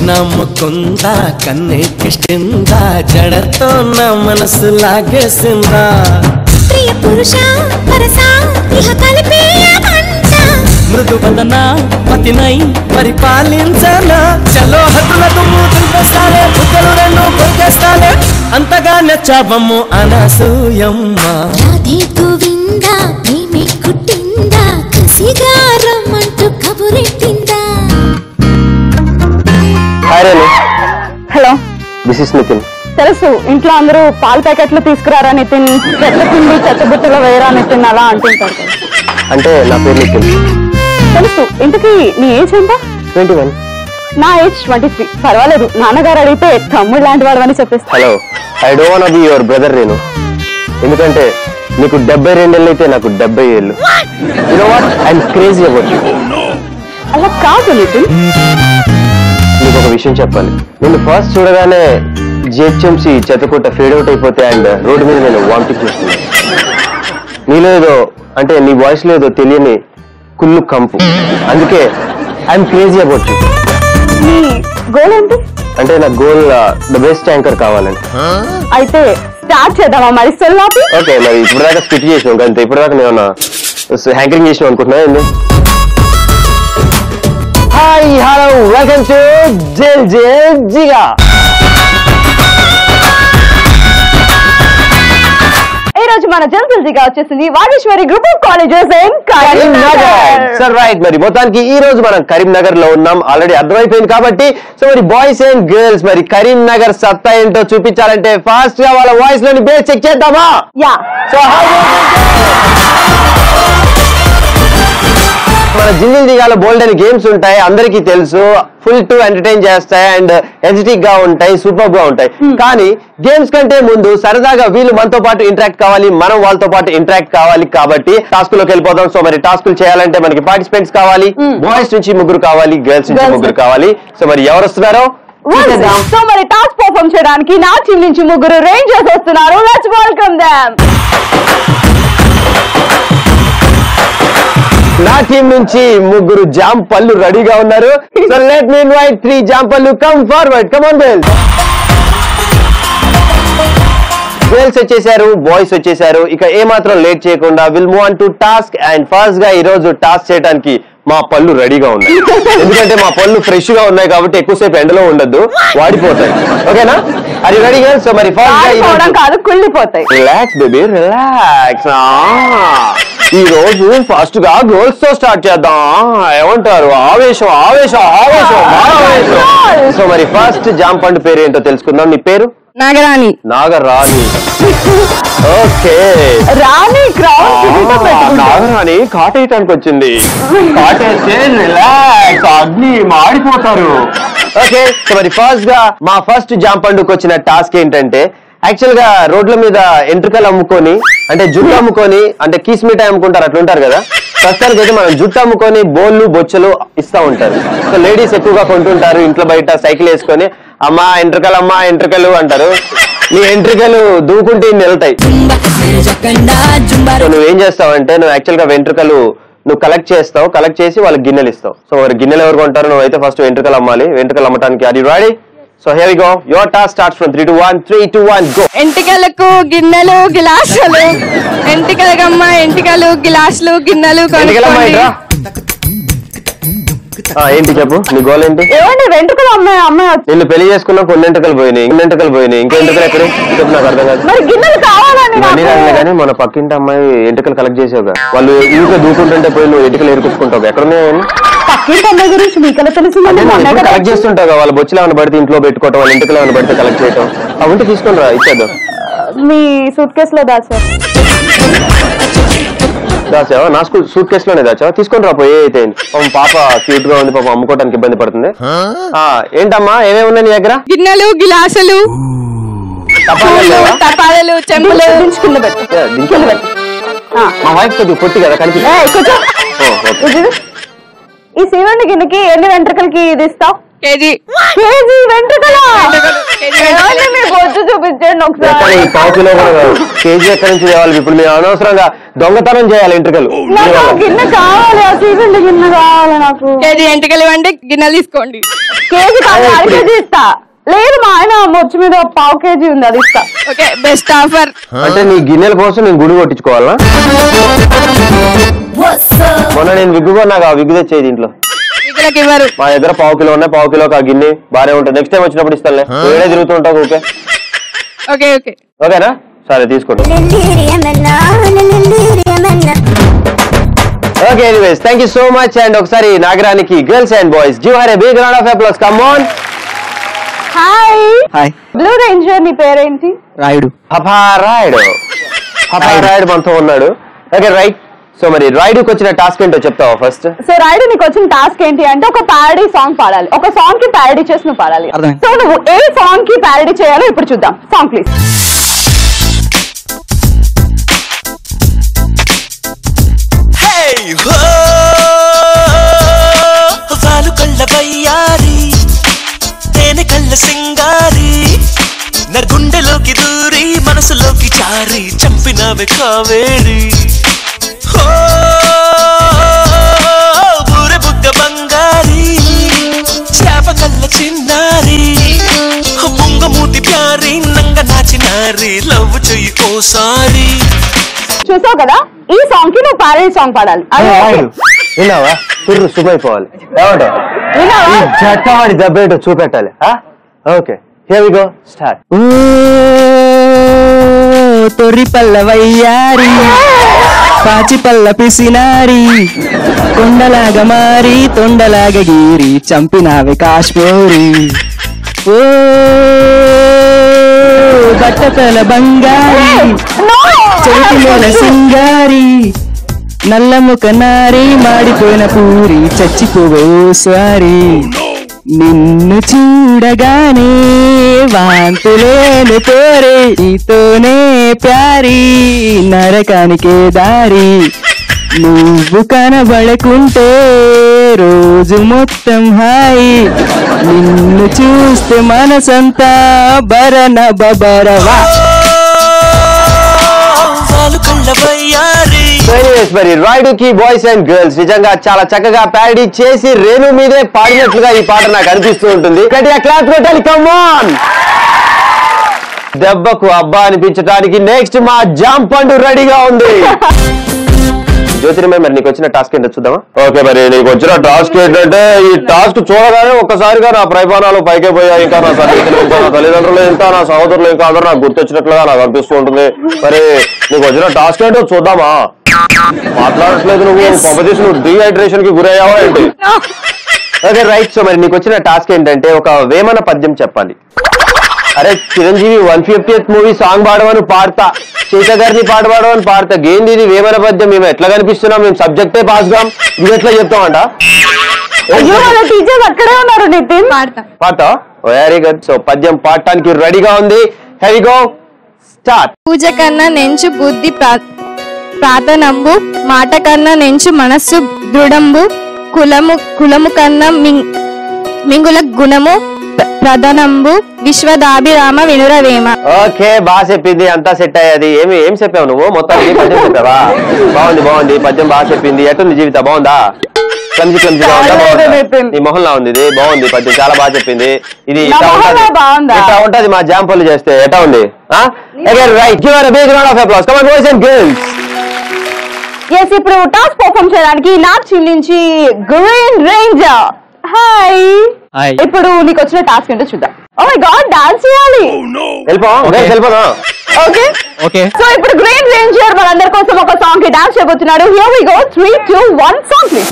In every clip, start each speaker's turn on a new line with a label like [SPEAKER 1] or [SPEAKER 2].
[SPEAKER 1] కృష్ణ ముకుంద కన్నెకిష్టిందా జడతో నా మనసు లాగేసిందా
[SPEAKER 2] ప్రియ పురుష పరస ఇహ కలిపేయమంట
[SPEAKER 1] మృదు వదన పతినై పరిపాలించనా చలో హద్దుల దుమ్ము దులిపేస్తాలే బుగ్గలు రెండు కొరికేస్తాలే అంతగా నచ్చావమ్ము అనసూయమ్మ
[SPEAKER 2] రాధే గోవింద ప్రేమి కుట్టిందా కసిగా రమ్మంటూ కబురెట్టిందా.
[SPEAKER 3] Hello,
[SPEAKER 4] this is Nitin.
[SPEAKER 3] తెలుసు ఇంట్లో అందరూ పాల ప్యాకెట్లు తీసుకురారా నితిన్, చెత్త పిండి చెత్తబుట్టలో వేయరా నితిన్ అలా అంటుంటారు కదా.
[SPEAKER 4] అంటే నా పేరు నితిన్.
[SPEAKER 3] తెలుసు. ఇంతకీ నీ ఏజ్ ఎంత?
[SPEAKER 4] 21.
[SPEAKER 3] నా ఏజ్ 23. పర్వాలేదు, నాన్నగారు అడిగితే తమ్ముడు లాంటి వాడు అని చెప్పేస్తా.
[SPEAKER 4] Hello, I don't want be your brother నేను. ఎందుకంటే నీకు 72 ఏళ్ళు అయితే నాకు 70 ఏళ్ళు. You know what, I'm crazy about you.
[SPEAKER 3] అలా కాదు నితిన్,
[SPEAKER 4] నీకు ఒక విషయం చెప్పాలి. నేను ఫస్ట్ చూడగానే జిహెచ్ఎంసీ చెత్తకుట్ట ఫేడ్ అవుట్ అయిపోతే అండ్ రోడ్డు మీద నేను వామిటింగ్ చేస్తున్నాను. నీలో ఏదో అంటే నీ వాయిస్ లో ఏదో తెలియని కుళ్ళు కంపు. అందుకే ఐఎమ్ క్రేజీ అబౌట్ యూ.
[SPEAKER 3] నీ గోల్ ఏంటి?
[SPEAKER 4] అంటే నా గోల్ ద బెస్ట్ యాంకర్ కావాలండి.
[SPEAKER 3] అయితే స్టార్ట్ చేద్దామా మరి? సెల్లాపి
[SPEAKER 4] ఓకే, మరి ఇప్పుడు దాకా స్కిట్ చేసినాం అంతే. ఇప్పుడు దాకా నేను హ్యాంకరింగ్ చేసినాం అనుకుంటున్నా ఏంది. హాయ్ హలో, వెల్కమ్ టు జెల్ జెల్ జిగా.
[SPEAKER 3] ఈ రోజు మన జల్జల్జీగా వచ్చేసింది Vageshwari group of colleges in Karimnagar.
[SPEAKER 4] Sir right, మరి మొత్తానికి ఈ రోజు మనం కరీంనగర్ లో ఉన్నాం. ఆల్రెడీ అర్థమైపోయింది కాబట్టి సో మరి బాయ్స్ అండ్ గర్ల్స్ మరి కరీంనగర్ సత్తా ఏంటో చూపించాలంటే ఫాస్ట్ గా వాళ్ళ వాయిస్ లోని బేస్ చెక్ చేద్దామా?
[SPEAKER 3] యా.
[SPEAKER 4] సో మన జిల్లిల్ దిగాలో బోల్డ్ అని గేమ్స్ ఉంటాయి, అందరికీ తెలుసు. ఫుల్ టు ఎంటర్టైన్ చేస్తాయి అండ్ ఎనర్జెటిక్ గా ఉంటాయి, సూపర్ గా ఉంటాయి. కానీ గేమ్స్ కంటే ముందు సరదాగా వీళ్ళు మనతో పాటు ఇంటరాక్ట్ కావాలి, మనం వాళ్ళతో పాటు ఇంటరాక్ట్ కావాలి. కాబట్టి టాస్క్ లోకి వెళ్ళిపోదాం. సో మరి టాస్కులు చేయాలంటే మనకి పార్టిసిపెంట్స్ కావాలి. బాయ్స్ నుంచి 3 కావాలి, గర్ల్స్ నుంచి 3 కావాలి. సో మరి ఎవరు వస్తున్నారో
[SPEAKER 3] సో మరి టాస్క్ పర్ఫార్మ్ చేయడానికి నా టీం నుంచి 3 రేంజర్స్ వస్తున్నారు. Let's welcome them.
[SPEAKER 4] నా టీం నుంచి 3 జామ్ పళ్ళు రెడీగా ఉన్నారు. సో లెట్ మీ ఇన్వైట్ 3 జామ్ పళ్ళు. Come forward, come on girls. Girls వచ్చేసారు, బాయ్స్ వచ్చేసారు. ఇక ఏ మాత్రం లేట్ చేయకుండా will move on to task. And first గా ఈ రోజు టాస్క్ చేయడానికి మా పళ్ళు రెడీగా ఉన్నాయి. ఎందుకంటే మా పళ్ళు ఫ్రెష్ గా ఉన్నాయి కాబట్టి ఎక్కువసేపు ఎండలో ఉండద్దు, వాడిపోతాయి. ఓకేనా? అది రెడీ గర్ల్స్. సో మరి ఫస్ట్
[SPEAKER 3] కాదు, కుళ్ళిపోతాయి.
[SPEAKER 4] Relax baby, relax. ఈ రోజు ఫస్ట్ గా గర్ల్స్ తో స్టార్ట్ చేద్దాం. ఏమంటారు? ఆవేశం ఆవేశం ఆవేశం ఆవేశం. సో మరి ఫస్ట్ జామ్ పండు పేరు ఏంటో తెలుసుకుందాం. నీ పేరు?
[SPEAKER 3] నాగరాణి.
[SPEAKER 4] నాగరాణి. ఓకే,
[SPEAKER 3] రాణి
[SPEAKER 4] నాగరాణి కాటేయటానికి వచ్చింది. కాటేస్తే రిలాక్స్, అగ్ని మాడిపోతారు. ఓకే, సో మరి ఫస్ట్ గా మా ఫస్ట్ జామ్ పండుకు వచ్చిన టాస్క్ ఏంటంటే యాక్చువల్ గా రోడ్ల మీద ఎంట్రుకలు అమ్ముకొని అంటే జుట్టు అమ్ముకొని అంటే కీస్ మిఠాయి అమ్ముకుంటారు, అట్లా ఉంటారు కదా. ప్రస్తుతానికి అయితే మనం జుట్టు అమ్ముకొని బోళ్ళు బొచ్చలు ఇస్తా ఉంటారు. సో లేడీస్ ఎక్కువగా కొంటుంటారు ఇంట్లో బయట సైకిల్ వేసుకొని, అమ్మా ఎంట్రుకలు అమ్మా ఎంట్రుకలు అంటారు. నీ ఎంట్రుకలు దూకుంటే ఇన్ని వెళ్తాయి. సో నువ్వేం చేస్తావంటే నువ్వు యాక్చువల్ గా వెంట్రుకలు నువ్వు కలెక్ట్ చేస్తావు, కలెక్ట్ చేసి వాళ్ళకి గిన్నెలు ఇస్తావు. సో మరి గిన్నెలు ఎవరు కొంటారు? నువ్వు అయితే ఫస్ట్ వెంట్రుకలు అమ్మాలి. వెంట్రుకలు అమ్మటానికి అది ready? So here we go. Your task starts from 3 to 1. 3 to 1 go.
[SPEAKER 5] ఎంటికలకు గిన్నెలు గిలాసులు. ఎంటికలకమ్మ ఎంటికలు గిలాసులు గిన్నెలు కొనుక్కోండి.
[SPEAKER 4] ఏంటి చెప్పు, నీ గోల్ ఏంటి?
[SPEAKER 3] ఏమండి వెంట్రుకలు అమ్మాయి
[SPEAKER 4] నిన్ను పెళ్లి చేసుకున్నా కొన్ని ఎంటుకలు పోయినాయి, ఇన్ని ఎంటుకలు పోయినాయి, ఇంకా ఎంటుకలు ఎక్కడ చెప్పు, నాకు అర్థం కాదు.
[SPEAKER 3] మరి గిన్నెలు కావాలని
[SPEAKER 4] మనీ రాలే కానీ మన పక్కింటి అమ్మాయి ఎంటుకలు కలెక్ట్ చేసావుగా, వాళ్ళు ఇంట్లో దూకుంటుంటే పోయి నువ్వు ఎంటుకలు ఏరుకుంటావు. ఎక్కడున్నాయని
[SPEAKER 3] పక్కింటి అమ్మాయి గురించి మీకు ఎలా తెలిసిందండి?
[SPEAKER 4] కలెక్ట్ చేస్తుంటావు, వాళ్ళ బొచ్చులు ఏమైనా పడితే ఇంట్లో పెట్టుకోవటం, వాళ్ళ ఎంటుకలు ఏమైనా పడితే కలెక్ట్ చేయటం. అవంటే తీసుకుని రా, ఇచ్చేద్దాం.
[SPEAKER 3] మీ సూట్ కేసులో దాచారు.
[SPEAKER 4] దాచావా? నా సూట్ కేసు లోనే దాచావా? తీసుకొని రా పోయి. అయితే పాప క్యూట్ గా ఉంది, పాప అమ్ముకోవడానికి ఇబ్బంది పడుతుంది. ఏంటమ్మా ఏమేమి ఉన్నాయి నీ దగ్గర?
[SPEAKER 5] గిన్నెలు గిలాసులు తపాలు చెంపులు.
[SPEAKER 4] మా వైఫ్ కొద్దిగా పొట్టి కదా కనిపిస్తుంది.
[SPEAKER 3] ఈ సీమండి గిన్నెకి ఎన్ని వెంట్రుకలకి ఇది ఇస్తావు?
[SPEAKER 5] కేజీ.
[SPEAKER 3] కేజీ వెంట్రుకలా? బొచ్చు చూపించండి ఒకసారి.
[SPEAKER 4] కేజీ ఎక్కడి నుంచి తేవాలి? ఇప్పుడు మేము అనవసరంగా దొంగతనం చేయాలి ఎంట్రుకలు.
[SPEAKER 3] గిన్నె కావాలి, ఆ సీమండి గిన్నె కావాలి నాకు.
[SPEAKER 5] కేజీ ఎంట్రుకలు ఇవ్వండి, గిన్నెలు తీసుకోండి.
[SPEAKER 3] కేజీ కాదు, అర కేజీ ఇస్తా. లేదు మా ఆయన మొచ్చు మీద పావు కేజీ ఉంది, అది ఇస్తా.
[SPEAKER 5] Okay best offer.
[SPEAKER 4] అంటే నీ గిన్నెల కోసం నేను గుడి కొట్టించుకోవాలా? మొన్న నేను విగ్గు కొన్నాక ఆ విగ్గు తెచ్చేది ఇంట్లో.
[SPEAKER 5] విగ్గులకు ఇవ్వరు.
[SPEAKER 4] మా దగ్గర పావు కిలో ఉన్నాయి, పావు కిలో ఆ గిన్నె బానే ఉంటుంది. నెక్స్ట్ టైం వచ్చినప్పుడు ఇస్తానులే. వేరే తిరుగుతూ ఉంటావు. ఓకే
[SPEAKER 5] ఓకే ఓకే
[SPEAKER 4] ఓకేనా? సరే తీసుకోండి. Okay anyways thank you so much. And ఒకసారి నాగరానికి girls and boys give her a big round of applause. Come on.
[SPEAKER 3] Hi
[SPEAKER 6] hi
[SPEAKER 3] blue ranger, నీ పేరేంటి?
[SPEAKER 6] రాయుడు.
[SPEAKER 4] రాయుడు మనతో ఉన్నాడు. Okay right. సో మరి రాయుడుకి వచ్చిన టాస్క్ ఏంటో చెప్తావా ఫస్ట్?
[SPEAKER 3] సో రాయుడు నీకు వచ్చిన టాస్క్ ఏంటి అంటే ఒక ప్యారడీ సాంగ్ పాడాలి. ఒక సాంగ్ కి ప్యారడీ చేసి నువ్వు పాడాలి.
[SPEAKER 6] అర్థమైంది.
[SPEAKER 3] సో నువ్వు ఏ సాంగ్ కి ప్యారడీ చేయాలో ఇప్పుడు చూద్దాం. Song please.
[SPEAKER 1] కళ్ళ సింగారి నా గుండెలోకి దూరి మనసులోకి చారి చంపినవే కావేరి. బూరె బుగ్గ బంగారి చేప కళ్ళ చిన్నారి బొంగమూతి ప్యారి నంగ నాచినారి లవ్ చెయ్యి ఓసారి.
[SPEAKER 3] చూసావు కదా, ఈ సాంగ్ కి నువ్వు ప్యారడీ సాంగ్ పాడాలి.
[SPEAKER 4] విన్నావా? కుర్రు సుమైపోవాలి.
[SPEAKER 3] విన్నావా?
[SPEAKER 4] చట్టవాడి దెబ్బేటో చూపెట్టాలి. Okay here we go start.
[SPEAKER 6] తొర్రి పల్ల వయ్యారి పాచి పల్ల పిసినారి కొండలాగా మారి తొండలాగా గీరి చంపినావే కాశ్మీరి. ఓ బట్టతల బంగారి చెవిటిలోన సింగారి నల్లముఖ నారి మాడిపోయిన పూరి చచ్చిపోవే సారి. నిన్ను చూడగానే వాంతులేని పోరే నీతోనే ప్యారి నరకానికే దారి. నువ్వు కనబడకుంటే రోజు మొత్తం హాయి నిన్ను చూస్తే మనసంతా బరన బబరవా.
[SPEAKER 4] మరి రాయుడుకి బాయ్స్ అండ్ గర్ల్స్ నిజంగా చాలా చక్కగా ప్యారడీ చేసి రేణు మీదే పాడినట్లుగా ఈ పాట నాకు అనిపిస్తూ ఉంటుంది. క్లాస్ పెట్టాలి. Come on. దెబ్బకు అబ్బా అనిపించడానికి నెక్స్ట్ మా జాంపండు రెడీగా ఉంది. జ్యోతిర్మయ్య మరి నీకు వచ్చిన టాస్క్ ఏంటో చూద్దామా? ఓకే మరి నీకు వచ్చిన టాస్క్ ఏంటంటే ఈ టాస్క్ చూడగానే ఒక్కసారిగా నా ప్రయత్నాలు పైకే పోయాయి. ఇంకా నా తల్లిదండ్రులు ఇంకా నా సహోదరులు ఇంకా అందరూ నాకు గుర్తొచ్చినట్లుగా నాకు అనిపిస్తూ ఉంటుంది. మరి నీకు వచ్చిన టాస్క్ ఏంటో చూద్దామా? మాట్లాడట్లేదు నువ్వు. పంపదీసి నువ్వు డీహైడ్రేషన్ కి గురయ్యావా ఏంటి? Okay right. సో మరి నీకు వచ్చిన టాస్క్ ఏంటంటే ఒక వేమన పద్యం చెప్పాలి. అరే చిరంజీవి 150th మూవీ సాంగ్ పాడమని పాడతా, సీత గారిని పాట పాడమని పాడతా. గేంది ఇది వేమన పద్యం? మేము ఎట్లా కనిపిస్తున్నాం? మేము సబ్జెక్టే పాస్ కాం, నువ్వు ఎట్లా చెప్తామంట?
[SPEAKER 3] టీచర్స్ అక్కడే ఉన్నారు. నితిన్
[SPEAKER 4] పాడతా. Very good. సో పద్యం పాడటానికి రెడీగా ఉంది. Here we go start.
[SPEAKER 5] పూజ కన్నా నెంచు బుద్ధి ప్రాతనంబు మాట కన్నా నెంచు మనస్సు దృఢంబు కులము కన్నా మింగుల గుణము ప్రధానంబు విశ్వదాభిరామ వినురవేమ.
[SPEAKER 4] ఓకే బాగా చెప్పింది, అంతా సెట్ అయ్యేది. ఏం చెప్పావు నువ్వు? మొత్తం పద్యం చెప్పావా? బాగుంది పద్యం బాగా చెప్పింది. ఎట్టుంది జీవిత? బాగుందా? క్లమ్జీగా ఉందా? నీ మొహంలా ఉంది ఇది. బాగుంది పద్యం, చాలా బాగా చెప్పింది. ఇది ఇట్లా ఉంటది మా జాంపల్లు చేస్తే. ఎట్లా ఉంది?
[SPEAKER 3] ఇప్పుడు టాస్క్ పర్ఫార్మ్ చేయడానికి నార్త్ నుంచి గ్రీన్ రేంజర్. హాయ్. ఇప్పుడు నీకు వచ్చిన టాస్క్ ఏంటో చూద్దాం. ఓ మై గాడ్, డాన్స్ చేయాలి.
[SPEAKER 4] వెళ్ళిపోదా?
[SPEAKER 6] ఓకే.
[SPEAKER 3] సో ఇప్పుడు గ్రీన్ రేంజర్ మనందరి కోసం ఒక సాంగ్ కి డాన్స్ చేయబోతున్నాడు. Here we go. 3, 2, 1 song please.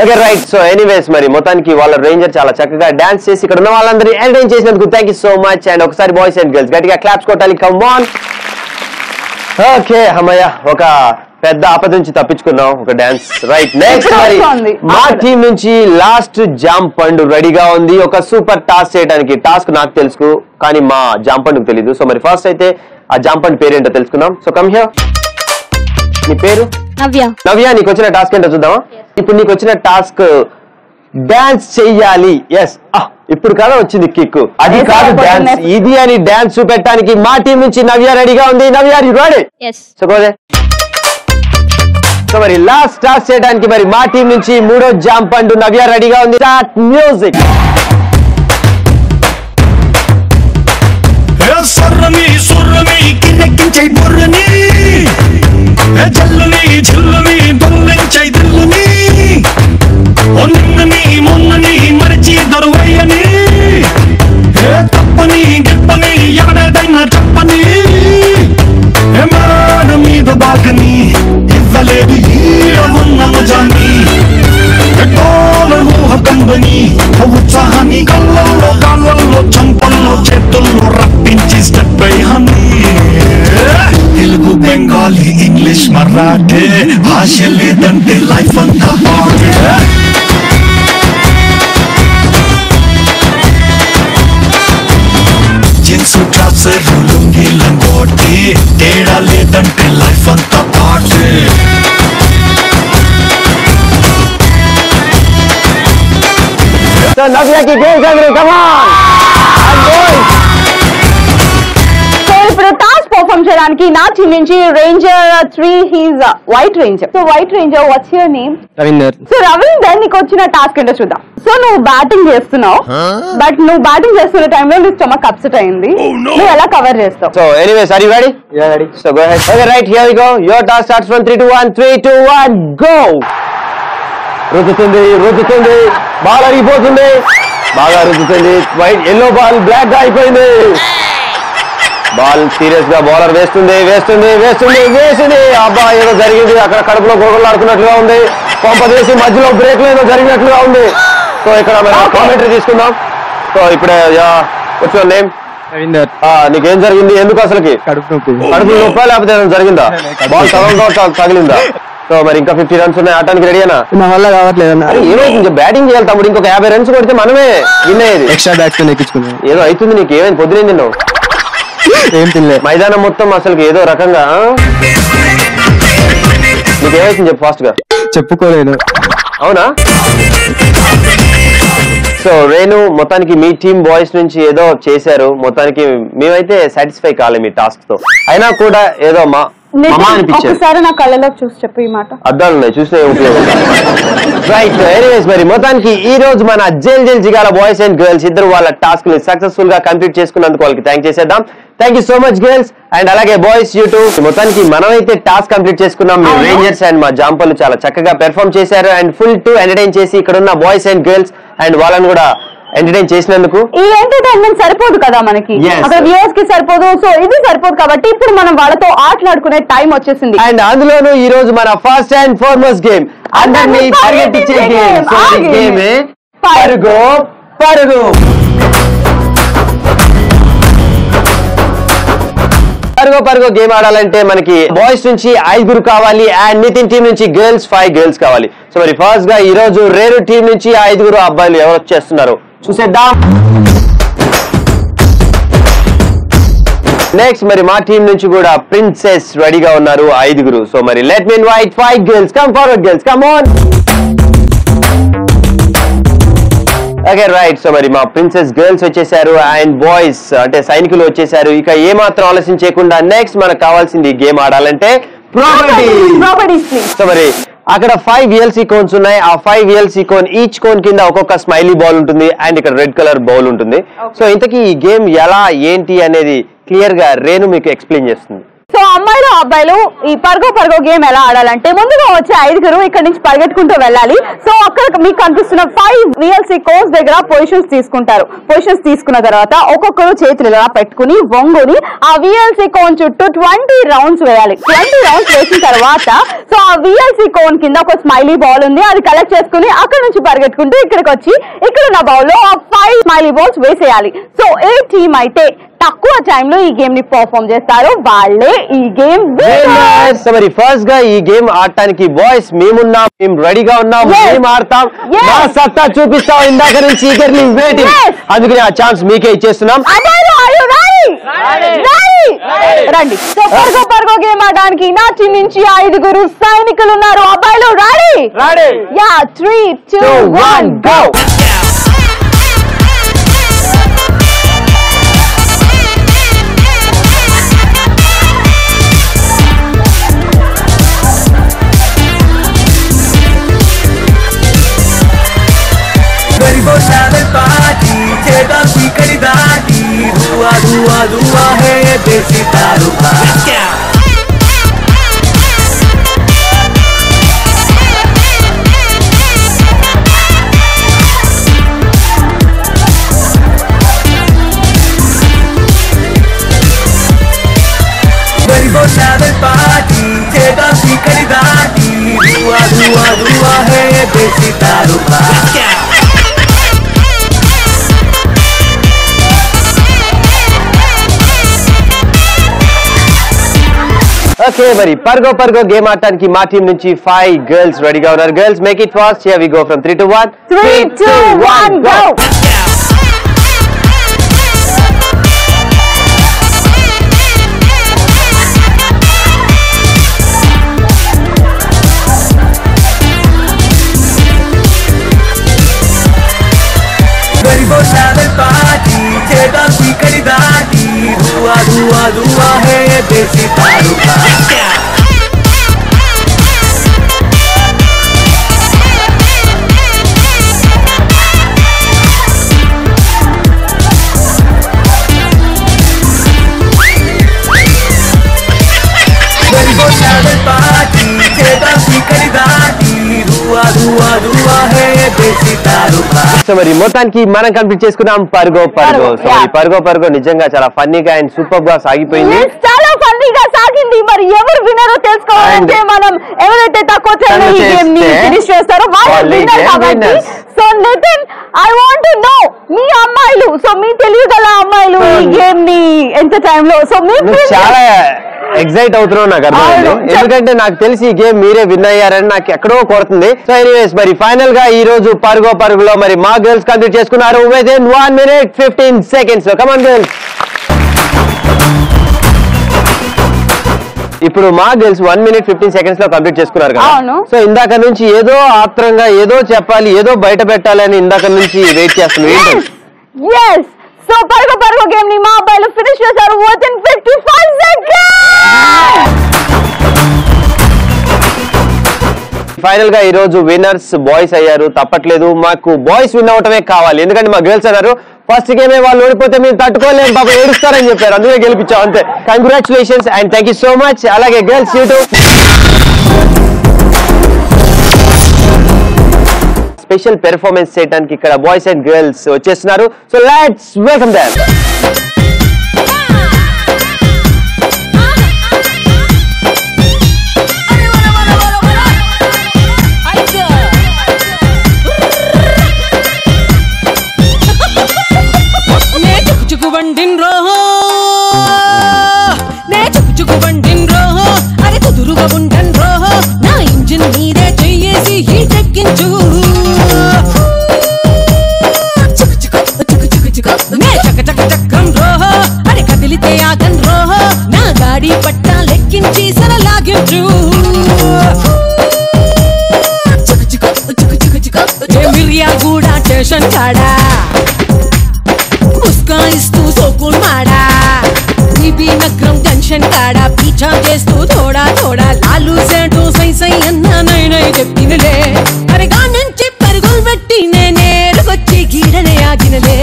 [SPEAKER 4] Okay right. So anyways మరి మొత్తానికి వాళ్ళ రేంజర్ చాలా చక్కగా డాన్స్ చేసి ఇక్కడ ఉన్న వాళ్ళందరూ ఎంటర్టైన్ చేసినందుకు thank you so much. And ఒకసారి బాయ్స్ అండ్ గర్ల్స్ గట్టిగా క్లాప్స్ కొట్టాలి. Come on. ఓకే అమ్మయ్య, ఒక పెద్ద ఆపద నుంచి తప్పించుకున్నాం ఒక డాన్స్. రైట్. నెక్స్ట్ మరి మా టీం నుంచి లాస్ట్ జామ్ పండు రెడీగా ఉంది ఒక సూపర్ టాస్క్ చేయడానికి. టాస్క్ నాకు తెలుసు కానీ మా జామ్ పండుకు తెలీదు. సో మరి ఫస్ట్ అయితే ఆ జామ్ పండు పేరు ఏంటో తెలుసుకుందాం. So come here. నీ పేరు?
[SPEAKER 5] నవ్య.
[SPEAKER 4] నవ్య, నీకు వచ్చిన టాస్క్ ఏంటో చూద్దామా? ఇప్పుడు నీకు వచ్చిన టాస్క్ డాన్స్ చెయ్యాలి. ఎస్, ఇప్పుడు కదా వచ్చింది కిక్. అది కాదు డాన్స్, ఇది అని డాన్స్ చూపెట్టడానికి మా టీం నుంచి నవ్య రెడీగా ఉంది. Navya ready? So go they. So మరి లాస్ట్ టాస్క్ చేయడానికి మరి మా టీం నుంచి మూడో జామ్ పండు నవ్య రెడీగా ఉంది. Start music.
[SPEAKER 1] సర్రని సుర్రని కిన్నెక్కించై బుర్రని జల్లుని జిల్లుని బొల్లించై దిల్లుని నిన్నని మొన్నని మరిచి దొరువయ్యని తప్పని గిప్పని ఎవడైనా చెప్పని మాడ మీద బాగని ఇవ్వలేదు ఉన్న మజాని కంబని ఉత్సాహాన్ని కళ్ళల్లో కాళ్ళల్లో చంపల్లో చేతుల్లో రప్పించి స్టెప్ అయ్యాన్ని. తెలుగు బెంగాలీ ఇంగ్లీష్ మరాఠీ భాష లేదంటే లైఫ్ అంతా పాటే. జీన్స్ ట్రౌజర్ లుంగి లంగోటి తేడా లేదంటే లైఫ్ అంతా పాటే.
[SPEAKER 4] So Navya ki games are come on.
[SPEAKER 3] So ఇప్పుడు టాస్క్ పర్ఫార్మ్ చేయడానికి నా టీం నుంచి ranger 3 he's white ranger. So white ranger what's your name?
[SPEAKER 6] Ravinder.
[SPEAKER 3] So Ravinder, నీకు వచ్చిన టాస్క్ ఏంటో చూద్దాం. సో నువ్వు బ్యాటింగ్ చేస్తున్నావు, బట్ నువ్వు బ్యాటింగ్ చేస్తున్న టైంలో నీ స్టమక్ అప్సెట్ అయింది. నువ్వు ఎలా కవర్ చేస్తావు?
[SPEAKER 4] So anyways, are you ready?
[SPEAKER 6] Yeah, ready.
[SPEAKER 4] So go ahead. Okay, right, here we go. Your task starts from 3 to 1. 3 2 1 go. రుద్దుతుంది రుద్దుతుంది, ball అరిగిపోతుంది, బాగా రుద్దుతుంది. వైట్ ఎల్లో బాల్ బ్లాక్ గా అయిపోయింది. బాల్ సీరియస్ గా bowler వేస్తుంది వేస్తుంది వేస్తుంది వేసింది. అబ్బా, ఏదో జరిగింది అక్కడ, కడుపులో గొడవలాడుతున్నట్లుగా ఉంది. పంపదేసి మధ్యలో బ్రేక్ లో ఏదో జరిగినట్లుగా ఉంది. సో ఇక్కడ మనం కామెంటరీ తీసుకుందాం. సో ఇప్పుడే వచ్చి నేమ్
[SPEAKER 6] రవీందర్.
[SPEAKER 4] నీకేం జరిగింది? ఎందుకు అసలుకి
[SPEAKER 6] కడుపు నొప్పి.
[SPEAKER 4] కడుపు నొప్పి లేకపోతే ఏదైనా జరిగిందా? బాల్ సగంగా తగిలిందా? సో మరి ఇంకా 50 రన్స్ ఉన్నాయి. ఆటానికి రెడీనా?
[SPEAKER 6] నా వల్ల కావట్లేదు అన్న.
[SPEAKER 4] ఏమైంది? బ్యాటింగ్ చేయాలి తమ్ముడు. ఇంకొక 50 రన్స్ కొడితే మనమే విన్ అయ్యేది.
[SPEAKER 6] ఎక్స్ట్రా బ్యాట్స్ ఎక్కించుకున్నాను.
[SPEAKER 4] ఏదో అవుతుంది నీకు. ఏమైంది? పొద్దునే తిన్నావు?
[SPEAKER 6] ఏం తినలే.
[SPEAKER 4] మైదానం మొత్తం అసలు ఏదో రకంగా. నీకు ఏమైంది చెప్పు ఫాస్ట్ గా.
[SPEAKER 6] చెప్పుకోలేను.
[SPEAKER 4] అవునా? సో రేణు, మొత్తానికి మీ టీమ్ బాయ్స్ నుంచి ఏదో చేశారు. మొత్తానికి మేమైతే సాటిస్ఫై కాలే మీ టాస్క్ తో. అయినా కూడా ఏదో మా అనిపించారు.
[SPEAKER 3] ఒకసారి నా కళ్ళలో చూసి చెప్పు ఈ మాట.
[SPEAKER 4] అద్దాలు ఉన్నాయి, చూస్తే ఉపయోగం. రైట్. ఎనీవేస్ మరి మొత్తానికి ఈ రోజు మన జైల్ జైల్ జిగాల బాయ్స్ అండ్ గర్ల్స్ ఇద్దరు వాళ్ళ టాస్క్ ని సక్సెస్ఫుల్ గా కంప్లీట్ చేసుకున్నందుకు వాళ్ళకి థ్యాంక్ చేసేద్దాం. Thank you so much girls. And అలాగే బాయ్స్ యూట్యూబ్. మొత్తానికి మనమైతే టాస్క్ కంప్లీట్ చేసుకున్నాం. మీ రేంజర్స్ అండ్ మా జాంపలు చాలా చక్కగా పెర్ఫార్మ్ చేశారు. అండ్ ఫుల్ టు ఎంటర్టైన్ చేసి ఇక్కడ ఉన్న బాయ్స్ అండ్ గర్ల్స్ అండ్ వాళ్ళని కూడా ఎంటర్టైన్ చేసినందుకు.
[SPEAKER 3] ఈ ఎంటర్టైన్మెంట్ సరిపోదు కదా మనకి, అక్కడ వ్యూవర్స్ కి సరిపోదు. సో ఇది సరిపోదు కాబట్టి ఇప్పుడు మనం వాళ్ళతో ఆటలాడుకునే టైం వచ్చేసింది.
[SPEAKER 4] అండ్ అందులోనూ ఈ రోజు మన ఫస్ట్ అండ్ ఫార్మోస్ట్ గేమ్ అందరినీ పరిగెట్టించే గేమ్. సో ఈ గేమ్ పరుగు పరుగు. పరుగు పరుగు గేమ్ ఆడాలంటే మనకి బాయ్స్ నుంచి 5 కావాలి అండ్ నితిన్ టీం నుంచి గర్ల్స్ 5 గర్ల్స్ కావాలి. సో మరి ఫస్ట్ గా ఈ రోజు రేరు టీం నుంచి 5 అబ్బాయిలు ఎవరు వచ్చేస్తున్నారు చూసేద్దాం. నెక్స్ట్ మరి మా టీం నుంచి కూడా ప్రిన్సెస్ రెడీగా ఉన్నారు 5. సో మరి let me invite 5 girls. Come forward girls, come on. Okay right. So మరి మా ప్రిన్సెస్ గర్ల్స్ వచ్చేసారు అండ్ బాయ్స్ అంటే సైనికులు వచ్చేసారు. ఇక ఏ మాత్రం ఆలస్యం చేయకుండా నెక్స్ట్ మనకు కావాల్సింది గేమ్ ఆడాలంటే ప్రాపర్టీస్. సో మరి అక్కడ 5 VLC కోన్స్ ఉన్నాయి. ఆ 5 VLC కోన్ ఈచ్ కోన్ కింద ఒక్కొక్క స్మైలీ బాల్ ఉంటుంది అండ్ ఇక్కడ రెడ్ కలర్ బౌల్ ఉంటుంది. సో ఇంతకీ ఈ గేమ్ ఎలా ఏంటి అనేది క్లియర్ గా రేణు మీకు ఎక్స్ప్లెయిన్ చేస్తుంది.
[SPEAKER 3] సో అమ్మాయిలు అబ్బాయిలు ఈ పరుగో గేమ్ ఎలా ఆడాలంటే ముందుగా వచ్చే 5 ఇక్కడ నుంచి పరిగెట్టుకుంటూ వెళ్ళాలి. సో అక్కడ మీకు కనిపిస్తున్న 5 VLC కోన్స్ దగ్గర పొజిషన్స్ తీసుకుంటారు. పొజిషన్స్ తీసుకున్న తర్వాత ఒక్కొక్కరు చేతులు ఇలా పెట్టుకుని వంగుని ఆ VLC కోన్ చుట్టూ 20 రౌండ్స్ వేయాలి. 20 రౌండ్స్ వేసిన తర్వాత సో ఆ VLC కోన్ కింద ఒక స్మైలీ బాల్ ఉంది, అది కలెక్ట్ చేసుకుని అక్కడ నుంచి పరిగెట్టుకుంటూ ఇక్కడికి వచ్చి ఇక్కడ ఉన్న బౌల్ లో ఆ 5 స్మైలీ బాల్స్ వేసేయాలి. సో ఏ టీమ్ అయితే తక్కువ టైం లో ఈ గేమ్ ని పర్ఫార్మ్ చేస్తారో వాళ్ళే ఈ గేమ్ విన్నర్స్.
[SPEAKER 4] మరి ఫస్ట్ గా ఈ గేమ్ ఆడటానికి బాయ్స్ మేమున్నాం, మేము రెడీగా ఉన్నాం, మేము ఆడతాం, మా సత్తా చూపిస్తాం. ఇందాక నుంచి ఈగర్లీ వెయిటింగ్, అందుకని ఆ ఛాన్స్ మీకే ఇచ్చేస్తున్నాం.
[SPEAKER 3] రండి. సో పరుగో గేమ్ ఆడడానికి నా టీం నుంచి 5 సైనికులు ఉన్నారు. అబ్బాయిలు రెడీ? Yeah 3, 2, 1 go.
[SPEAKER 1] पार्टी जेगा सीकड़ी दाटी धुआ धुआ धुआ है देसी दारू का पार्टी जेगा सीकड़ी दाटी धुआ धुआ धुआ है देसी दारू का
[SPEAKER 4] ఓకే, మరి పరుగో గేమ్ ఆడటానికి మా టీం నుంచి 5 గర్ల్స్ రెడీగా ఉన్నారు. Girls make it fast. Here we go from 3 to 1.
[SPEAKER 3] 3, 2, 1 go.
[SPEAKER 1] Party जेगा सीकड़ी दाटी धुआ धुआ धुआ है देसी दारू का पार्टी जेगा सीकड़ी दाटी धुआ धुआ धुआ है देसी दारू का.
[SPEAKER 4] సో మరి మొత్తానికి మనం కంప్లీట్ చేసుకున్నాం పరుగో. సో ఈ పరుగో నిజంగా చాలా ఫన్నీగా అండ్ సూపర్ గా సాగిపోయింది.
[SPEAKER 3] చాలా ఫన్నీగా సాగింది. మరి ఎవరు విన్నరో తెలుసుకోవాలంటే మనం ఎవరైతే తక్కువ టైంలో ఈ గేమ్ ని ఫినిష్ చేస్తారో వాళ్ళు విన్నర్ కాబట్టి. So Nitin, I want to know మీ అమ్మాయిలు, సో మీ తెలియగల అమ్మాయిలు ఈ గేమ్ ని ఎంత టైం లో, సో మీ
[SPEAKER 4] చాలా ఎక్సైట్ అవుతున్నావు నాకు అర్థమైంది. ఎందుకంటే నాకు తెలిసి ఈ గేమ్ మీరే విన్ అయ్యారని నాకు ఎక్కడో కొడుతుంది. సో ఎనీవేస్, మరి ఫైనల్ గా ఈ రోజు పరుగులో మరి మా గర్ల్స్ కంప్లీట్ చేసుకున్నారు with in 1 minute 15 seconds. So come on girls. ఇప్పుడు మా గర్ల్స్ 1 minute 15 seconds లో కంప్లీట్ చేసుకున్నారు కదా. సో ఇందాక నుంచి ఏదో ఆత్రంగా ఏదో చెప్పాలి, ఏదో బయట పెట్టాలి అని ఇందాక నుంచి వెయిట్ చేస్తున్నాం.
[SPEAKER 3] సో పరుగో గేమ్ ని మా అబ్బాయిలు ఫినిష్ చేశారు విత్ ఇన్ 55 seconds.
[SPEAKER 4] ఫైనల్ గా ఈ రోజు విన్నర్స్ బాయ్స్ అయ్యారు. తప్పట్లేదు, మాకు బాయ్స్ విన్ అవటమే కావాలి. ఎందుకంటే మా గర్ల్స్ అన్నారు ఫస్ట్ గేమే వాళ్ళు ఓడిపోతే మీరు తట్టుకోలేము, పాప ఏడుస్తారని చెప్పారు. అందుకే గెలిపించాం అంతే. Congratulations and thank you so much. అలాగే girls you too. Special performance చేయడానికి ఇక్కడ బాయ్స్ అండ్ గర్ల్స్ వచ్చేస్తున్నారు. So let's welcome them.
[SPEAKER 7] నా ఇంజిన్ మీదే చెయ్యేసి హీటెక్కించు. చక్రం రోహో అరే కదిలితే ఆగన్ రోహో నా గాడి పట్టా లెక్కించి సరలాగించు. మిరియా కూడా స్టేషన్ కాడా ఉస్కాయిస్తూ సోకుల్ మాడా. బీబీ నగరం టెన్షన్ కాడా పీఛా చేస్తూ థోడా థోడా లాలు సేటు సై సై అన్నా నై చెప్పినలే. అరగా నుంచి పరుగులు పెట్టి నేనేరుకొచ్చి గీడనే ఆగినలే.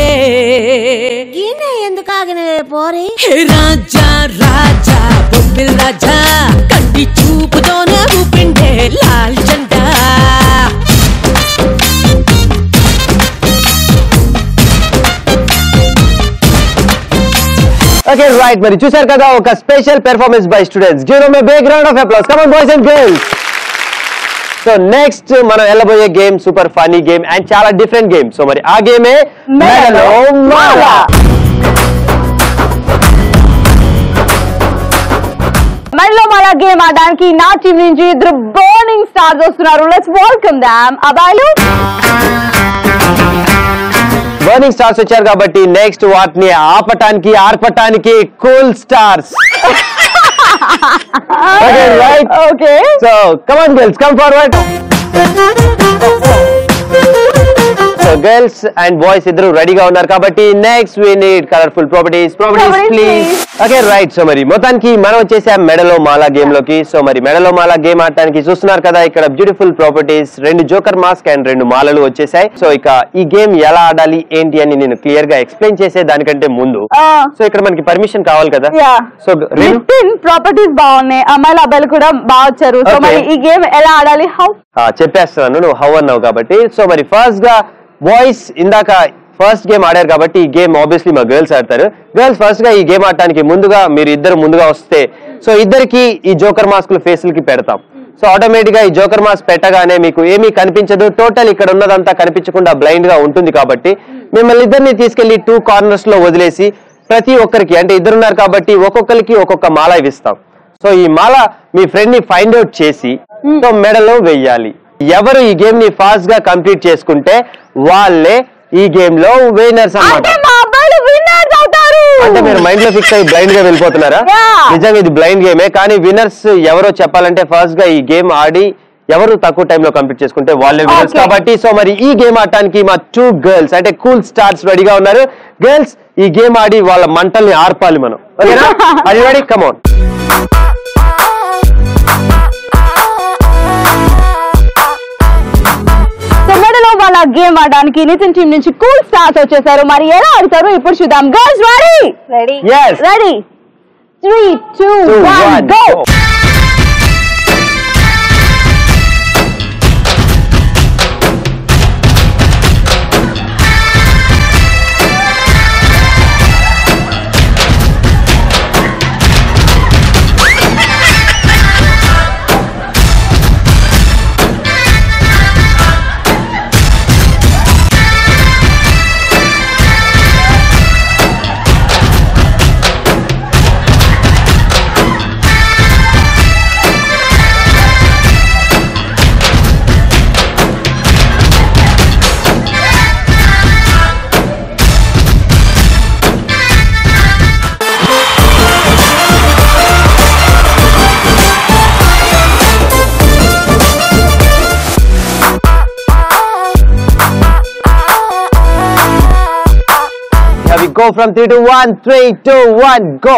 [SPEAKER 7] గీడ ఎందుకు ఆగినలే పోరి. రాజా రాజా డెవిల్ రాజా కంటి చూపుతోనే ఊపిండే లాల్ జెండా
[SPEAKER 4] ఓకే రైట్ మరి చూశారు కదా ఒక special performance by students. Give them a big round of applause. Come on boys and girls. So next మనం వెళ్ళబోయే game super funny game and చాలా డిఫరెంట్ గేమ్. సో మరి ఆ గేమే మెడలో మాల.
[SPEAKER 3] మెడలో మాల గేమ్ ఆడడానికి నా టీం నుంచి ఇద్దరు బర్నింగ్ స్టార్స్ వస్తున్నారు. Let's welcome them. అబ్బాయిలు
[SPEAKER 4] బర్నింగ్ స్టార్స్ వచ్చారు కాబట్టి నెక్స్ట్ వాటిని ఆపటానికి ఆర్పటానికి cool stars. Okay, right?
[SPEAKER 3] Okay.
[SPEAKER 4] So, come on girls, come forward. So, girls and boys ఇద్దరు రెడీగా ఉన్నారు కాబట్టి next we need colorful properties please. Okay, right. So, మరి మొత్తానికి మనం వచ్చేసాం మెడలో మాల గేమ్ లోకి. సో మరి మెడలో మాల గేమ్ ఆడటానికి చూస్తున్నారు కదా ఇక్కడ beautiful properties 2 joker mask and 2 మాలలు వచ్చేసాయి. సో ఇక ఈ గేమ్ ఎలా ఆడాలి ఏంటి అని నేను క్లియర్ గా ఎక్స్ప్లెయిన్ చేసే దానికంటే ముందు సో ఇక్కడ మనకి పర్మిషన్ కావాలి కదా. సో
[SPEAKER 3] ప్రాపర్టీస్ బాగున్నాయి, అమ్మాయిలు అబ్బాయిలు కూడా బాగా వచ్చారు. సో మరి ఈ గేమ్ ఎలా ఆడాలి? హౌ
[SPEAKER 4] చెప్పేస్తున్నాను, నువ్వు హౌ అన్నావు కాబట్టి. సో మరి ఫస్ట్ గా బాయ్స్ ఇందాక ఫస్ట్ గేమ్ ఆడారు కాబట్టి ఈ గేమ్ ఆబ్వియస్లీ మా గర్ల్స్ ఆడతారు. గర్ల్స్ ఫస్ట్ గా ఈ గేమ్ ఆడటానికి ముందుగా మీరు ఇద్దరు ముందుగా వస్తే సో ఇద్దరికి ఈ జోకర్ మాస్కులు ఫేసులకి పెడతాం. సో ఆటోమేటిక్ గా ఈ జోకర్ మాస్క్ పెట్టగానే మీకు ఏమీ కనిపించదు, టోటల్ ఇక్కడ ఉన్నదంతా కనిపించకుండా బ్లైండ్ గా ఉంటుంది. కాబట్టి మిమ్మల్ని ఇద్దరిని తీసుకెళ్లి 2 కార్నర్స్ లో వదిలేసి ప్రతి ఒక్కరికి అంటే ఇద్దరున్నారు కాబట్టి ఒక్కొక్కరికి ఒక్కొక్క మాల ఇస్తాం. సో ఈ మాల మీ ఫ్రెండ్ ని ఫైండ్ అవుట్ చేసి సో మెడలో వెయ్యాలి. ఎవరు ఈ గేమ్ ని ఫాస్ట్ గా కంప్లీట్ చేసుకుంటే వాళ్ళే ఈ గేమ్ లో విన్నర్స్ అన్నమాట. అంటే మీరు మైండ్ లో ఫిక్స్ అయ్యి బ్లైండ్ గా వెళ్ళిపోతున్నారా? నిజంగా ఇది బ్లైండ్ గేమే, కానీ విన్నర్స్ ఎవరో చెప్పాలంటే ఫస్ట్ గా ఈ గేమ్ ఆడి ఎవరు తక్కువ టైంలో కంప్లీట్ చేసుకుంటే వాళ్ళే విన్నర్స్ కాబట్టి. సో మరి ఈ గేమ్ ఆడటానికి మా 2 గర్ల్స్ అంటే కూల్ స్టార్స్ రెడీగా ఉన్నారు. గర్ల్స్ ఈ గేమ్ ఆడి వాళ్ళ మంటల్ని ఆర్పాలి మనం. ఓకేనా? అది రెడీ? Come on.
[SPEAKER 3] వాళ్ళ గేమ్ ఆడడానికి నితిన్ టీం నుంచి కూల్ స్టార్స్ వచ్చేసారు. మరి ఎలా ఆడతారు ఇప్పుడు చూద్దాం. Girls ready? Ready 3, 2, 1 go.
[SPEAKER 4] We go from 3 to 1. 3, 2, 1, go.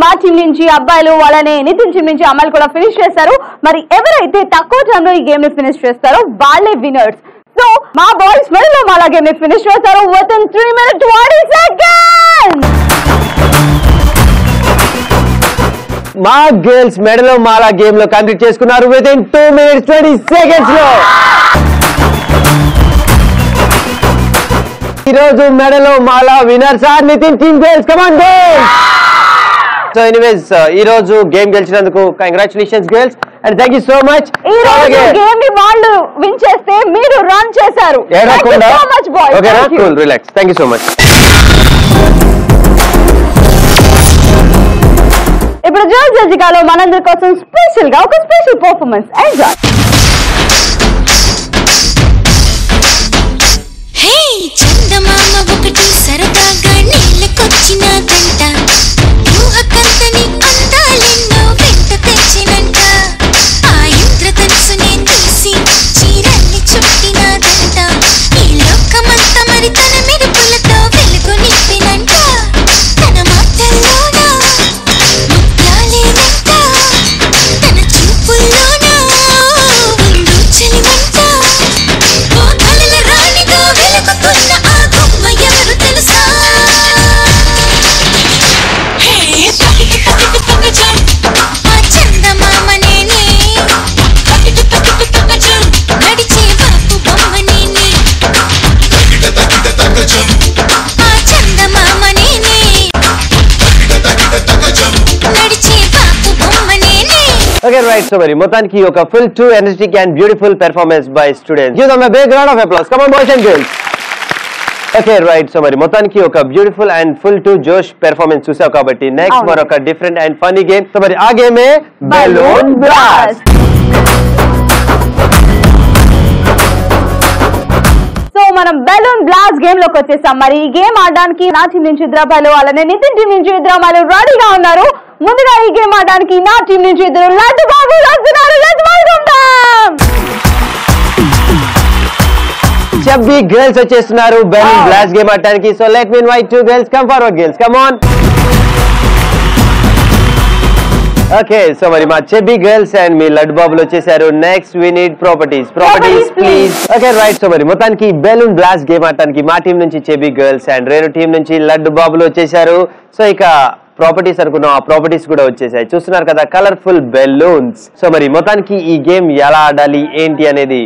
[SPEAKER 4] మా టీం నుంచి అబ్బాయిలు వాళ్ళని నితిన్ టీం నుంచి అమ్మాయిలు కూడా ఫినిష్ చేస్తారు. మరి ఎవరైతే తక్కువ టైంలో ఈ గేమ్ ని ఫినిష్ చేస్తారో వాళ్ళే విన్నర్స్. సో మా బాయ్స్ మెడలో మాల గేమ్ ని ఫినిష్ చేస్తారు విత్ ఇన్ 3 minutes 20 seconds. మా గర్ల్స్ మెడలో మాల గేమ్ లో కంప్లీట్ చేసుకున్నారు విత్ ఇన్ 2 minutes 20 seconds లో. ఈ రోజు మెడలో మాల winners are Nitin team girls. Come on girls. So anyways ఈ రోజు గేమ్ గెలిచినందుకు congratulations girls and thank you so much.
[SPEAKER 3] ఈ రోజు గేమ్ ని వాళ్ళు విన్ చేస్తే మీరు రన్ చేశారు.
[SPEAKER 4] ఓకేనా? Cool relax. Thank you so much.
[SPEAKER 3] నాస్టాల్జికాలో మనందరి కోసం స్పెషల్ గా ఒక స్పెషల్ పర్ఫార్మెన్స్ ఎంజాయ్.
[SPEAKER 2] హే చందమామ ఒకటి సరదాగా నీళ్ళకొచ్చినదంట, ఊహకందని అందాలెన్నో వెంట తెచ్చినంట, ఆ ఇంద్రధనుసు నేను తీసి చీరల్ని చుట్టినదంట, ఈ లోకమంత మరి తన మెరుపులతో వెలుగు నింపినంట, తన మాటల్లోన ముత్యాలేనంట, తన చూపుల్లోన ఉండు చలిమంట, ఓ కలల రాణిగా వెలుగుతున్న ఆ బొమ్మ ఎవరు తెలుసా? హే పకిటి పకిటి పకజం, ఆ చందమామ నేనే, పకిటి పకిటి పకజం, నడిచే బాపు బొమ్మ నేనే, ఆ చందమామ నేనే, నడిచే బాపు బొమ్మ నేనే.
[SPEAKER 4] Okay, right. So మరి మొత్తానికి ఒక full to energetic and beautiful performance by students. Give them a big round of applause. Come on, boys and girls. Okay, right. So మరి మొత్తానికి ఒక beautiful and full to Josh performance చూసావు కాబట్టి next మరొక different and funny game. So మరి ఆ గేమే Balloon Blast.
[SPEAKER 3] So మనం balloon blast game లోకి వచ్చేసాం. మరి ఈ గేమ్ ఆడడానికి నా టీం నుంచి ఇద్దరు అబ్బాయిలు, అలానే నితిన్ టీం నుంచి ఇద్దరు అమ్మాయిలు రెడీగా ఉన్నారు. ముందుగా ఈ గేమ్ ఆడడానికి నా టీం నుంచి ఇద్దరు లడ్డు బాబు వస్తున్నారు. Let's welcome them.
[SPEAKER 4] Chubby girls వచ్చేస్తున్నారు బెలూన్ బ్లాస్ట్ గేమ్ ఆడడానికి. So let me invite two girls. Come forward, girls. Come on. Okay, so మరి మా చెబ్బీ గర్ల్స్ అండ్ మీ లడ్డు బాబులు వచ్చేసారు. Next we need properties please. Okay right. So మరి మొత్తానికి బెలూన్ బ్లాస్ట్ గేమ్ ఆడటానికి మా టీం నుంచి chubby girls and Renu team నుంచి లడ్డు బాబులు వచ్చేసారు. సో ఇక ప్రాపర్టీస్ అనుకున్నాం, ఆ ప్రాపర్టీస్ కూడా వచ్చేసాయి. చూస్తున్నారు కదా కలర్ఫుల్ బెలూన్స్. సో మరి మొత్తానికి ఈ గేమ్ ఎలా ఆడాలి ఏంటి అనేది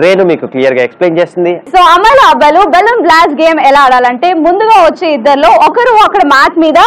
[SPEAKER 4] రేణు మీకు క్లియర్ గా ఎక్స్ప్లెయిన్ చేస్తుంది.
[SPEAKER 3] సో అమ్మాయిలు అబ్బాయిలు బెలూన్ బ్లాస్ట్ గేమ్ ఎలా ఆడాలంటే ముందుగా వచ్చే ఇద్దరిలో ఒకరు అక్కడ మ్యాట్ మీద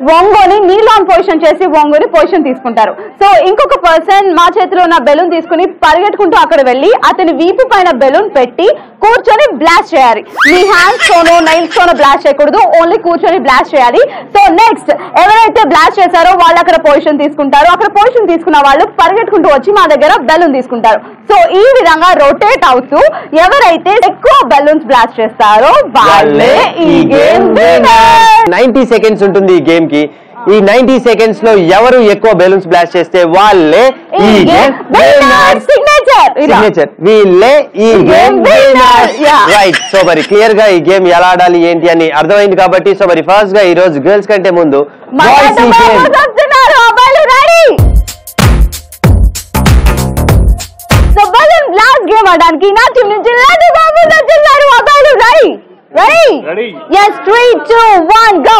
[SPEAKER 3] వంగోని నీల్ ఆన్ పొజిషన్ చేసి వంగోని పొజిషన్ తీసుకుంటారు. సో ఇంకొక పర్సన్ మా చేతిలో ఉన్న బెలూన్ తీసుకుని పరిగెట్టుకుంటూ అక్కడ వెళ్ళి అతని వీపు పైన బెలూన్ పెట్టి కూర్చొని బ్లాస్ట్ చేయాలి. మీ హ్యాండ్స్ తోనో నైల్స్ తోనో బ్లాస్ట్ చేయకూడదు, ఓన్లీ కూర్చొని బ్లాస్ట్ చేయాలి. సో నెక్స్ట్ ఎవరైతే బ్లాస్ట్ చేశారో వాళ్ళు అక్కడ పొజిషన్ తీసుకుంటారు. అక్కడ పొజిషన్ తీసుకున్న వాళ్ళు పరిగెట్టుకుంటూ వచ్చి మా దగ్గర బెలూన్ తీసుకుంటారు. సో ఈ విధంగా రొటేట్ అవుతూ ఎవరైతే ఎక్కువ బెలూన్స్ బ్లాస్ట్ చేస్తారో వాళ్ళే ఈ గేమ్ విన్నర్.
[SPEAKER 4] 90 సెకండ్స్ ఉంటుంది ఈ గేమ్ కి. ఈ 90 సెకండ్స్ లో ఎవరు ఎక్కువ బెలూన్స్ బ్లాస్ట్ చేస్తే వాళ్ళే ఈ గేమ్ విన్నర్. సిగ్నేచర్ వీళ్ళే ఈ గేమ్ విన్నర్. రైట్. సో మరి క్లియర్ గా ఈ గేమ్ ఎలా ఆడాలి ఏంటి అని అర్థమైంది కాబట్టి సో మరి ఫస్ట్ గా ఈ రోజు గర్ల్స్ కంటే ముందు బాయ్స్ ఈ గేమ్
[SPEAKER 3] అబ్బాయిలు ready. So balloon blast game ఆడడానికి నా టీం నుంచి లడ్డు బాబు వచ్చేసారు. అబ్బాయిలు రెడీ? రెడీ? yes 3 2 1 go.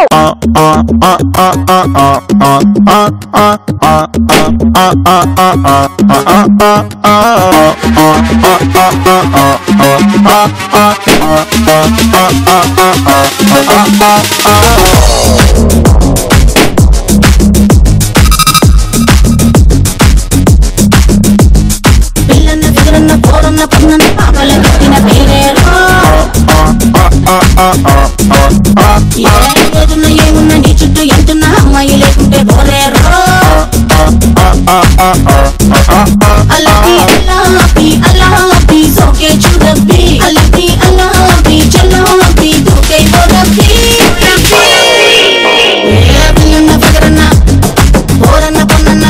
[SPEAKER 2] పిల్లన్న ఫిగరన్న పోరన్న పన్నన్న పాపల పెట్టిన పేరేరో, ఏదున్న ఏమున్న నీ చుట్టూ ఎంతున్న అమ్మాయి లేకుంటే బోరేరో, అలపి అల్లాపి అల్లాపి సోకే చూడబ్బి, అలపి అల్లాపి చల్లాపి దూకే బోరబ్బి. పిల్లన్న ఫిగరన్న పోరన్న పన్నన్న,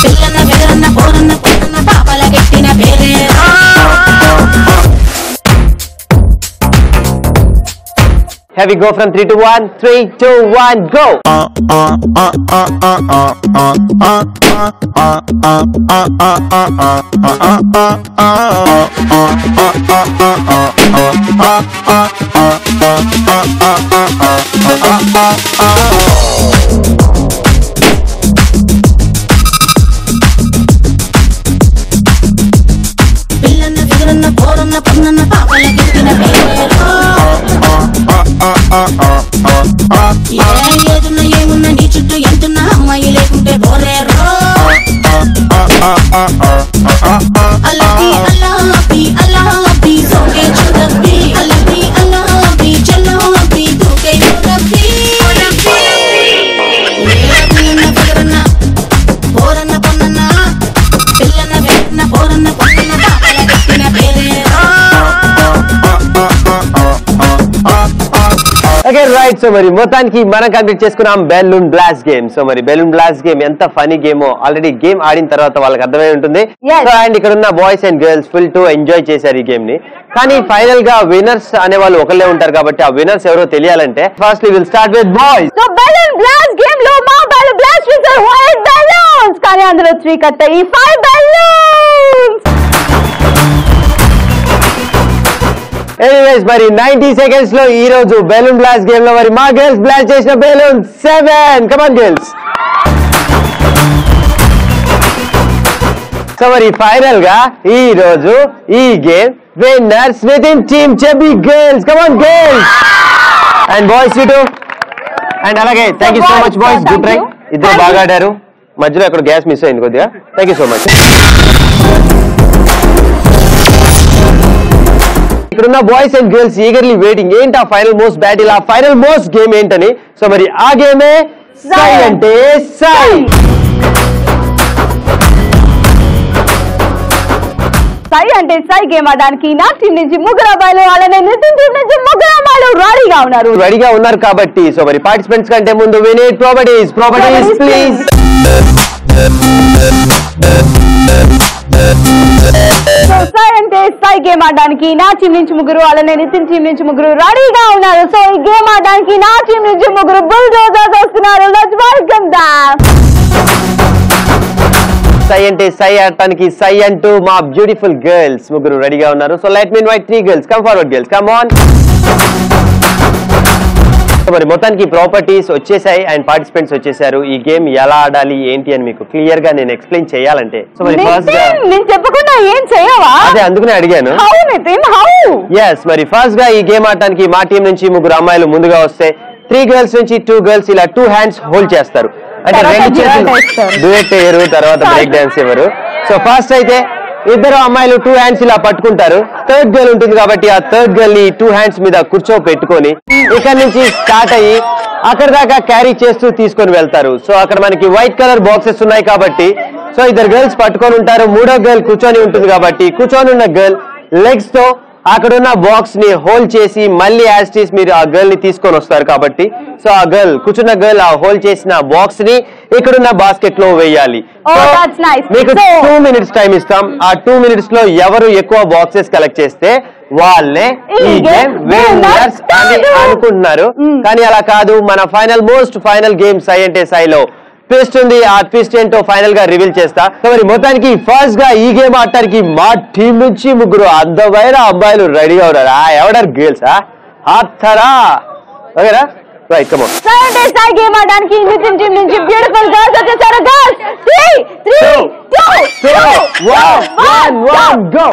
[SPEAKER 2] పిల్లన్న ఫిగరన్న పోరన్న పన్నన్న పాపల పెట్టిన పేరేరో.
[SPEAKER 4] Have we go from 3 to 1? 3 2 1 go.
[SPEAKER 2] పిల్లన్న ఫిగరన్న పోరన్న పన్నన్న పాపల పెట్టిన పేరేరో, ఏదున్న ఏమున్న నీ చుట్టూ ఎంతున్న అమ్మాయి లేకుంటే బోరేరో, అలపి అల్లాపి అల్లాపి సోకే చూడబ్బి, అలపి అల్లాపి చల్లాపి దూకే బోరబ్బి. పిల్లన్న ఫిగరన్న
[SPEAKER 4] ఓకే రైట్. సో మరి మొత్తానికి మనం కంప్లీట్ చేసుకున్నాం బెలూన్ బ్లాస్ట్ గేమ్. సో మరి బెలూన్ బ్లాస్ట్ గేమ్ ఎంత ఫనీ గేమో ఆల్రెడీ గేమ్ ఆడిన తర్వాత వాళ్ళకి అర్థమై ఉంటుంది. సో అండ్ ఇక్కడ ఉన్న boys and girls full to enjoy చేశారు ఈ గేమ్ ని. కానీ ఫైనల్ గా విన్నర్స్ అనే వాళ్ళు ఒకళ్ళే ఉంటారు కాబట్టి ఆ విన్నర్స్ ఎవరో తెలియాలంటే first will start with boys.
[SPEAKER 3] So balloon blast game లో మా బెలూన్ బ్లాస్ట్ చేశారు 8 బెలూన్స్, కానీ అందులో 3 కట్ అయ్యి 5 బెలూన్స్.
[SPEAKER 4] ఎనీవేస్ మరి 90 సెకండ్స్ లో ఈ రోజు బెలూన్ బ్లాస్ట్ గేమ్ లో మరి మా గర్ల్స్ బ్లాస్ట్ చేసిన బెలూన్ 7. Come on girls. సో మరి ఫైనల్ గా ఈ రోజు ఈ game winners within team చెబీ girls. Come on girls and boys you too. And అలాగే thank you so much boys, good try. ఇద్దరు బాగా ఆడారు. మధ్యలో అక్కడ గ్యాస్ మిస్ అయింది కొద్దిగా. Thank you so much. ఇక్కడున్న boys and girls eagerly waiting ఏంటి ఆ ఫైనల్ మోస్ట్ బ్యాటిల్, ఆ ఫైనల్ మోస్ట్ గేమ్ ఏంటని. సో మరి ఆ గేమే సై అంటే సై.
[SPEAKER 3] సై అంటే సై గేమ్ ఆడడానికి నా టీం నుంచి 3 అబ్బాయిలు, అలానే నితిన్ టీం నుంచి 3 అమ్మాయిలు రెడీగా ఉన్నారు
[SPEAKER 4] కాబట్టి సో మరి పార్టిసిపెంట్స్ కంటే ముందు we need properties please.
[SPEAKER 3] So సై అంటే సై గేమ్ ఆడడానికి నా టీం నుంచి 3, అలానే నితిన్ టీం నుంచి 3 రెడీగా ఉన్నారు. సో ఈ గేమ్ ఆడడానికి నా టీం నుంచి 3 బుల్డోజర్స్ వస్తున్నారు. Let's welcome them.
[SPEAKER 4] సై అంటే సై ఆడటానికి సై అంటూ మా బ్యూటిఫుల్ గర్ల్స్ 3 రెడీగా ఉన్నారు. So let me invite 3 girls. Come forward girls, come on. మరి మొత్తానికి ప్రాపర్టీస్ వచ్చేసాయి అండ్ పార్టిసిపెంట్స్ వచ్చేసారు. ఈ గేమ్ ఎలా ఆడాలి ఏంటి అని మీకు క్లియర్ గా నేను ఎక్స్ప్లెయిన్ చేయాలంటే సో మరి ఫస్ట్ గా
[SPEAKER 3] నేను చెప్పకుండా ఏం చేయవా?
[SPEAKER 4] అదే అందుకనే అడిగాను.
[SPEAKER 3] How Nitin how?
[SPEAKER 4] yes మరి ఫస్ట్ గా ఈ గేమ్ ఆడటానికి మా టీం నుంచి 3 అమ్మాయిలు ముందుగా వస్తే 3 గర్ల్స్ నుంచి 2 గర్ల్స్ ఇలా 2 హ్యాండ్స్ హోల్డ్ చేస్తారు. అంటే 2 చేతులు డ్యూయెట్ చేయరు, తర్వాత బ్రేక్ డాన్స్ ఇవ్వరు. సో ఫస్ట్ అయితే ఇద్దరు అమ్మాయిలు 2 హ్యాండ్స్ ఇలా పట్టుకుంటారు. థర్డ్ గర్ల్ ఉంటుంది కాబట్టి ఆ థర్డ్ గర్ల్ ని 2 హ్యాండ్స్ మీద కూర్చోపెట్టుకొని ఇక్కడ నుంచి స్టార్ట్ అయ్యి అక్కడ దాకా క్యారీ చేస్తూ తీసుకొని వెళ్తారు. సో అక్కడ మనకి వైట్ కలర్ బాక్సెస్ ఉన్నాయి కాబట్టి సో ఇద్దరు గర్ల్స్ పట్టుకొని ఉంటారు. 3వ గర్ల్ కూర్చొని ఉంటుంది కాబట్టి కూర్చొని ఉన్న గర్ల్ లెగ్స్ తో అక్కడ ఉన్న బాక్స్ ని హోల్డ్ చేసి మళ్ళీ యాస్టీస్ మీరు ఆ గర్ల్ ని తీసుకొని వస్తారు కాబట్టి సో ఆ గర్ల్ కూర్చున్న గర్ల్ ఆ హోల్డ్ చేసిన బాక్స్ ని ఇక్కడున్న బాస్కెట్ లో వేయాలి. మీకు 2 minutes టైం ఇస్తాం. ఆ 2 minutes లో ఎవరు ఎక్కువ బాక్సెస్ కలెక్ట్ చేస్తే వాళ్ళే ఈ గేమ్ విన్నర్స్ అని అనుకుంటున్నారు. కానీ అలా కాదు. మన ఫైనల్ గేమ్ సై అంటే సైలో ట్విస్ట్ ఉంది. ఆ ట్విస్ట్ ఏంటో ఫైనల్ గా రివీల్ చేస్తా. మరి మొత్తానికి ఫస్ట్ గా ఈ గేమ్ ఆడటానికి మా టీం నుంచి 3 అందమైన అబ్బాయిలు రెడీగా ఉన్నారు. ఎవడర్ గర్ల్స్ ఆడతారా? ఓకేనా? Right come on.
[SPEAKER 3] సై అంటే సై గేమ్ ఆడడానికి నితిన్ టీం నుంచి బ్యూటిఫుల్ గర్ల్స్ వచ్చేసారు. Girls 3 2 1
[SPEAKER 4] go.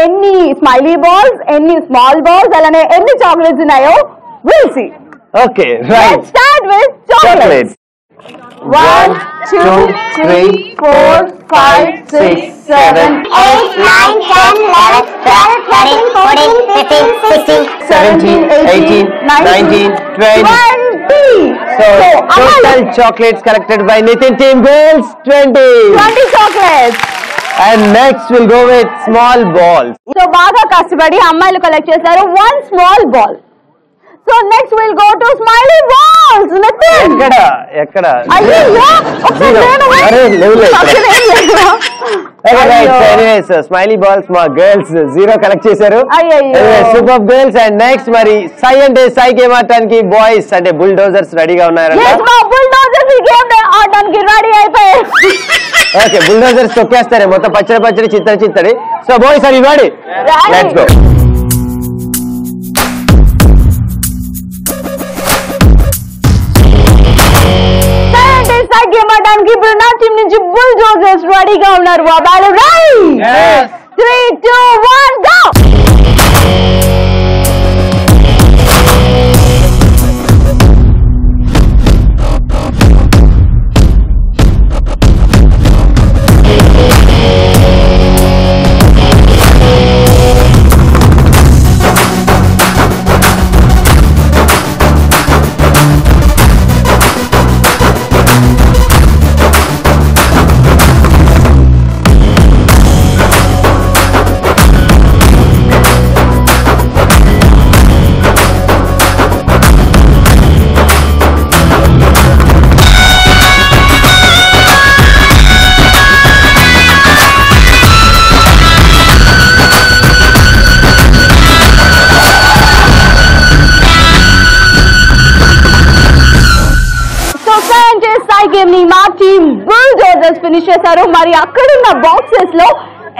[SPEAKER 3] ఎన్ని స్మైలీ బాల్స్, ఎన్ని స్మాల్ బాల్స్, అలానే ఎన్ని చాక్లెట్స్ ఉన్నాయో will see.
[SPEAKER 4] Okay right.
[SPEAKER 3] Let's start with chocolates. 1 2 3 4 5 6 7
[SPEAKER 2] 8 9 10 11 12 13 14 15 16
[SPEAKER 4] 17 18 19 20. So total chocolates collected by Nitin team girls 20
[SPEAKER 3] chocolates.
[SPEAKER 4] And next we'll go with small balls.
[SPEAKER 3] So బాగా కష్టపడి అమ్మాయిలు collect చేశారు 1 small ball. So next will go to smiley balls.
[SPEAKER 4] ఎక్కడ
[SPEAKER 3] అయ్యో
[SPEAKER 4] smiley balls మా girls 0 collect చేశారు.
[SPEAKER 3] అయ్యో
[SPEAKER 4] super girls. And next మరి సై అంటే సై గేమ్ ఆడటానికి బాయ్స్ అంటే బుల్డోజర్స్ రెడీగా ఉన్నారంట.
[SPEAKER 3] బుల్డోజర్స్ ఈ గేమ్ ఆడడానికి రెడీ అయిపోయారు.
[SPEAKER 4] ఓకే బుల్డోజర్స్ తొక్కేస్తారు మొత్తం పచ్చడి చిత్తడి. So boys are you ready? Let's go.
[SPEAKER 3] Game ఆడడానికి ఇప్పుడు నా టీం నుంచి బుల్డోజర్స్ రెడీగా ఉన్నారు. వాళ్ళు రెడీ? 3, 2, 1 గో. గేమ్ ని మా టీమ్ బుల్డోజర్స్ ఫినిష్ చేశారు. మరి అక్కడున్న బాక్సెస్ లో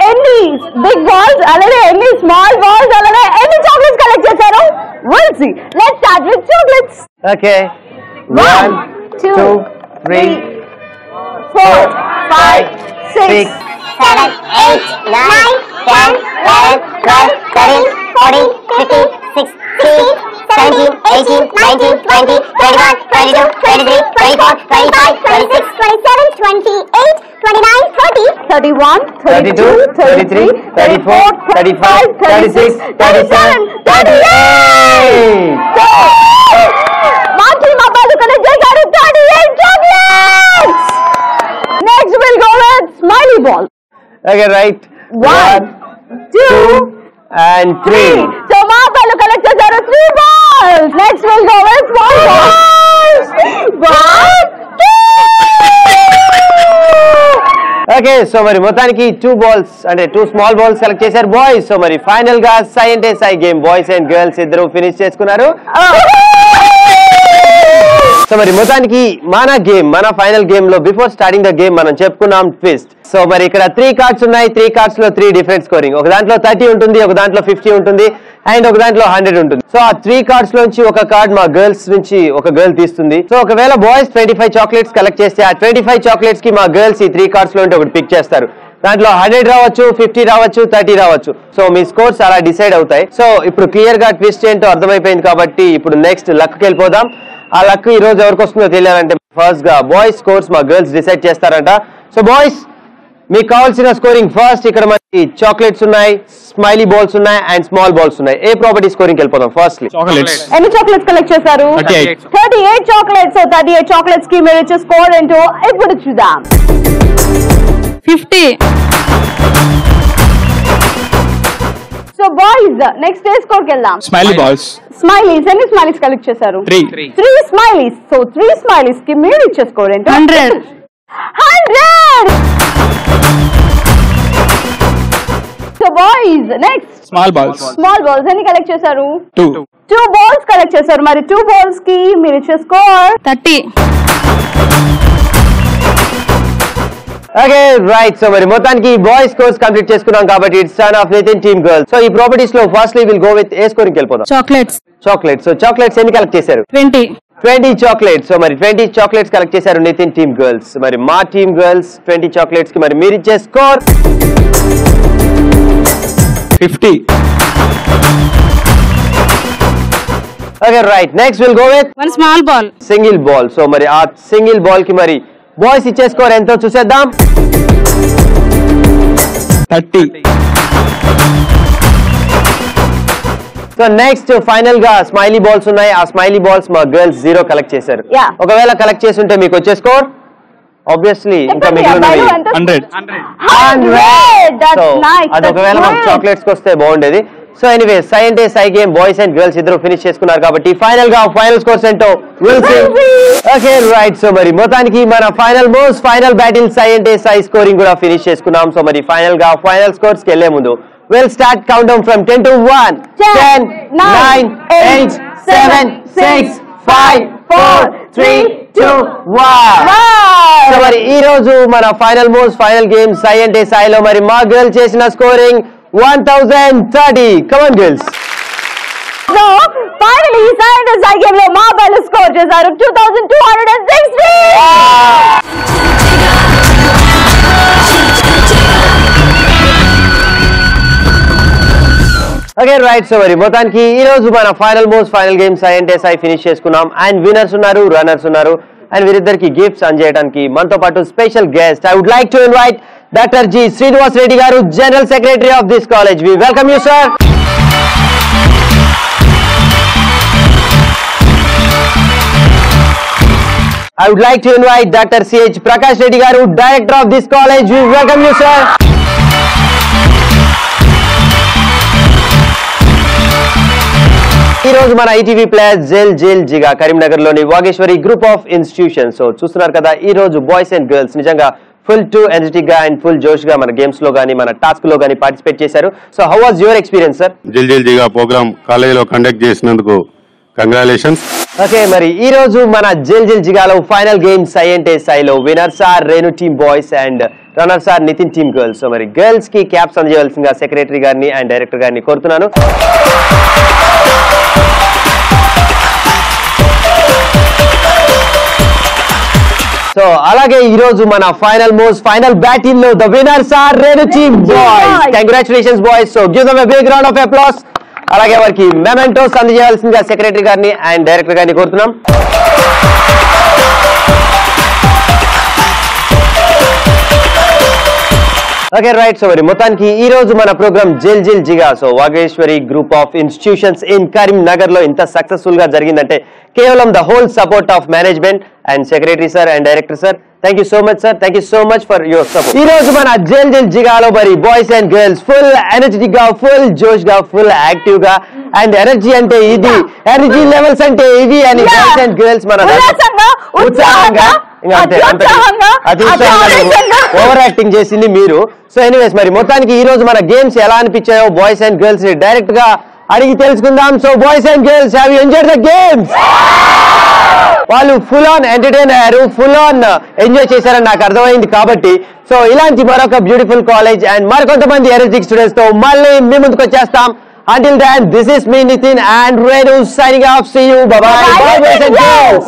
[SPEAKER 3] ఎన్ని బిగ్ బాల్స్ అలాగే ఎన్ని స్మాల్ బాల్స్ అలాగే ఎన్ని చాక్లెట్స్ కలెక్ట్ చేశారు? We'll see. Let's start with chocolates.
[SPEAKER 4] Okay. 1, 2, 3,
[SPEAKER 3] 4, 5, 6,
[SPEAKER 2] 7, 8, 9, 10, 11, 12, 13, 14, 15, 16, 17, 18, 19, 20, 21, 22, 23, 24, 25, 26, 27, 28, 29, 30,
[SPEAKER 3] 31, 32, 33, 34, 35, 36, 37, 38. మా టీమ్ అబ్బాయిలు కలెక్ట్ చేశారు 38 chocolates. Next we'll go with smiley ball.
[SPEAKER 4] Okay, right.
[SPEAKER 3] 1, 2,
[SPEAKER 4] and 3.
[SPEAKER 3] So మా అబ్బాయిలు కలెక్ట్ చేశారు 3 balls. Next we'll go with small balls. 1, 2.
[SPEAKER 4] Okay so మరి మొత్తానికి 2 balls అంటే 2 small balls select చేశారు బాయ్స్. సో మరి ఫైనల్ గా సై అంటే సై గేమ్ బాయ్స్ అండ్ గర్ల్స్ ఇద్దరు ఫినిష్ చేసుకున్నారు. సో మరి మొత్తానికి మన ఫైనల్ గేమ్ లో బిఫోర్ స్టార్టింగ్ ద గేమ్ మనం చెప్పుకున్నాం ట్విస్ట్. సో మరి ఇక్కడ 3 కార్డ్స్ ఉన్నాయి. 3 కార్డ్స్ లో 3 డిఫరెంట్ స్కోరింగ్. ఒక దాంట్లో 30 ఉంటుంది, ఒక దాంట్లో 50 ఉంటుంది అండ్ ఒక దాంట్లో 100 ఉంటుంది. సో ఆ 3 కార్డ్స్ లోంచి ఒక కార్డ్ మా గర్ల్స్ నుంచి ఒక గర్ల్ తీస్తుంది. సో ఒకవేళ బాయ్స్ 25 చాక్లెట్స్ కలెక్ట్ చేస్తే ఆ 25 చాక్లెట్స్ కి మా గర్ల్స్ ఈ 3 కార్డ్స్ లో ఒకటి పిక్ చేస్తారు. దాంట్లో 100 రావచ్చు, 50 రావచ్చు, 30 రావచ్చు. సో మీ స్కోర్స్ అలా డిసైడ్ అవుతాయి. సో ఇప్పుడు క్లియర్ గా ట్విస్ట్ ఏంటో అర్థమైపోయింది కాబట్టి ఇప్పుడు నెక్స్ట్ లక్ కి వెళ్ళిపోదాం. ఆ లక్ ఈ రోజు ఎవరికి వస్తుందో తెలియాలంటే ఫస్ట్ గా బాయ్స్ స్కోర్స్ మా గర్ల్స్ డిసైడ్ చేస్తారంట. సో బాయ్స్ మీకు కావాల్సిన స్కోరింగ్ ఫస్ట్ ఇక్కడ మనకి చాక్లెట్స్ ఉన్నాయి, స్మైలీ బాల్స్ ఉన్నాయి అండ్ స్మాల్ బాల్స్ ఉన్నాయి. ఏ ప్రాపర్టీ స్కోరింగ్ వెళ్ళిపోదాం ఫస్ట్లీ.
[SPEAKER 3] ఎన్ని చాక్లెట్స్ కలెక్ట్ చేశారు? 38 చాక్లెట్స్. 38 చాక్లెట్స్ కి మీరు ఇచ్చే స్కోర్ ఏంటో ఇప్పుడు చూద్దాం.
[SPEAKER 5] 50.
[SPEAKER 3] సో బాయ్స్ నెక్స్ట్ ఏ స్కోర్ కి వెళ్దాం.
[SPEAKER 6] Smiley balls.
[SPEAKER 3] స్మైలీస్. ఎన్ని స్మైలీస్ కలెక్ట్ చేశారు? 3 స్మైలీస్. సో 3 స్మైలీస్ కి మీరు ఇచ్చే స్కోర్ ఏంటో
[SPEAKER 5] 100.
[SPEAKER 3] 100. So boys next
[SPEAKER 6] small balls.
[SPEAKER 3] Small balls ఎన్ని కలెక్ట్ చేశారు?
[SPEAKER 6] 2
[SPEAKER 3] బాల్స్ కలెక్ట్ చేశారు. మరి 2 బాల్స్ కి మీరు ఇచ్చే స్కోర్
[SPEAKER 5] 30.
[SPEAKER 4] Okay right. సో మరి మొత్తానికి బాయ్స్ స్కోర్స్ కంప్లీట్ చేసుకున్నాం కాబట్టి it's turn of Nitin team girls. So ఈ ప్రాపర్టీస్ లో firstly will go with a scoring వెళ్ళిపోదాం.
[SPEAKER 5] చాక్లెట్స్.
[SPEAKER 4] సో చాక్లెట్స్ ఎన్ని కలెక్ట్ చేశారు?
[SPEAKER 5] 20
[SPEAKER 4] చాక్లెట్స్. సో మరి 20 చాక్లెట్స్ కలెక్ట్ చేశారు నితిన్ టీమ్ గర్ల్స్. మరి మా టీమ్ గర్ల్స్ 20 చాక్లెట్స్ కి మరి మీరు ఇచ్చే score
[SPEAKER 6] 50.
[SPEAKER 4] Okay right. Next will go with
[SPEAKER 5] 1 small ball.
[SPEAKER 4] Single ball. So మరి ఆ సింగిల్ బాల్ కి మరి బాయ్స్ ఇచ్చే స్కోర్ ఎంతో చూసేద్దాం.
[SPEAKER 6] 30.
[SPEAKER 4] సో నెక్స్ట్ ఫైనల్ గా స్మైలీ బాల్స్ ఉన్నాయి. ఆ స్మైలీ బాల్స్ మా గర్ల్స్ 0 కలెక్ట్ చేశారు. ఒకవేళ కలెక్ట్ చేసి ఉంటే మీకు వచ్చే స్కోర్ ఆబ్వియస్లీ ఇంకా మిగిలినవి
[SPEAKER 6] 100.
[SPEAKER 4] సో అది ఒకవేళ మాకు చాక్లెట్స్ వస్తే బాగుండేది. సో ఎనీవే సై అంటే సై గేమ్ బాయ్స్ అండ్ గర్ల్స్ ఇద్దరు ఫినిష్ చేసుకున్నారు కాబట్టి ఫైనల్ గా ఫైనల్ స్కోర్స్ ఏంటో will see. Okay right. So మరి మొత్తానికి మన ఫైనల్ బ్యాటిల్ సై అంటే సై స్కోరింగ్ కూడా ఫినిష్ చేసుకున్నాం. సో మరి ఫైనల్ గా ఫైనల్ స్కోర్స్ కి వెళ్లే ముందు we'll start countdown from 10 to 1. 10, 9, 8, 7, 6, 5, 4, 3, 2, 1. So మరి ఈ రోజు మన ఫైనల్ గేమ్ సై అంటే సైలో మరి మా గర్ల్ చేసిన scoring 1030. Come on girls.
[SPEAKER 3] So finally సై అంటే సై గేమ్ లో మా బాలు స్కోర్ చేశారు 2260.
[SPEAKER 4] Okay right. సో మరి మొత్తానికి ఈ రోజు మన ఫైనల్ గేమ్ సై అంటే సై ఫినిష్ చేసుకున్నాం. అండ్ విన్నర్స్ ఉన్నారు, రన్నర్స్ ఉన్నారు. అండ్ వీరిద్దరికి గిఫ్ట్స్ అందజేయడానికి మనతో పాటు special guest I would like to invite doctor G Srinivas Reddy గారు, general secretary of this college. We welcome you sir. I would like to invite Dr. C.H. Prakash Reddy garu, director of this college. We welcome you, sir. ఈ రోజు మన ITV players jail జిగా Karimnagar లోని Vageshwari group of institutions. So చూస్తున్నారు కదా, ఈ రోజు boys and girls నిజంగా full to energetic గా అండ్ ఫుల్ జోష్ గా మన గేమ్స్ లో గానీ మన టాస్క్ లో గానీ పార్టిసిపేట్ చేశారు. So how was your experience sir?
[SPEAKER 8] జైల్ జిగా ప్రోగ్రామ్ కాలేజీలో కండక్ట్ చేసినందుకు కంగ్రాచులేషన్స్.
[SPEAKER 4] ఓకే మరి ఈ రోజు మన జైల్ జిగాలో ఫైనల్ గేమ్ సై అంటే సైలో winners are Renu team boys and runners are Nitin team girls. So మరి గర్ల్స్ కి క్యాప్స్ అందజేయవలసిందిగా సెక్రటరీ గారిని అండ్ డైరెక్టర్ గారిని కోరుతున్నాను. సో అలాగే ఈ రోజు మన ఫైనల్ బ్యాటిల్ లో the winners are Renu team boys. Congratulations boys. So give them a big round of applause. అలాగే వారికి మెమెంటోస్ అందజేయాల్సిందిగా సెక్రటరీ గారిని అండ్ డైరెక్టర్ గారిని కోరుతున్నాం. Okay right. సో మరి మొత్తానికి ఈ రోజు మన ప్రోగ్రామ్ జైల్ జిగా so Vageshwari group of institutions in Karimnagar లో ఇంత సక్సెస్ఫుల్ గా జరిగిందంటే కేవలం the whole support of management and secretary sir and director sir. Thank you so much sir. Thank you so much for your support. ఈ రోజు మన జైల్ జిగాలో మరి boys and girls full energetic గా, ఫుల్ జోష్ గా, ఫుల్ యాక్టివ్ గా అండ్ ఎనర్జీ అంటే ఇది, ఎనర్జీ లెవెల్స్ అంటే ఇవి అని బాయ్స్ అండ్ గర్ల్స్ మన ఉత్సాహంగా ఓవర్ యాక్టింగ్ చేసింది మీరు. సో ఎనీవేస్ మరి మొత్తానికి ఈ రోజు మన గేమ్స్ ఎలా అనిపించాయో బాయ్స్ అండ్ గర్ల్స్ ని డైరెక్ట్ గా అడిగి తెలుసుకుందాం. So boys and girls have you enjoyed the games? వాళ్ళు ఫుల్ ఆన్ ఎంటర్టైన్ అయ్యారు, ఫుల్ ఆన్ ఎంజాయ్ చేశారని నాకు అర్థమైంది. కాబట్టి సో ఇలాంటి మరొక బ్యూటిఫుల్ కాలేజ్ అండ్ మరికొంతమంది ఎనర్జిక్ స్టూడెంట్స్ తో మళ్ళీ మీ ముందుకు వచ్చేస్తాం. Until then, this is me Nitin and Renu signing off. See you. Bye bye. Bye boys and girls.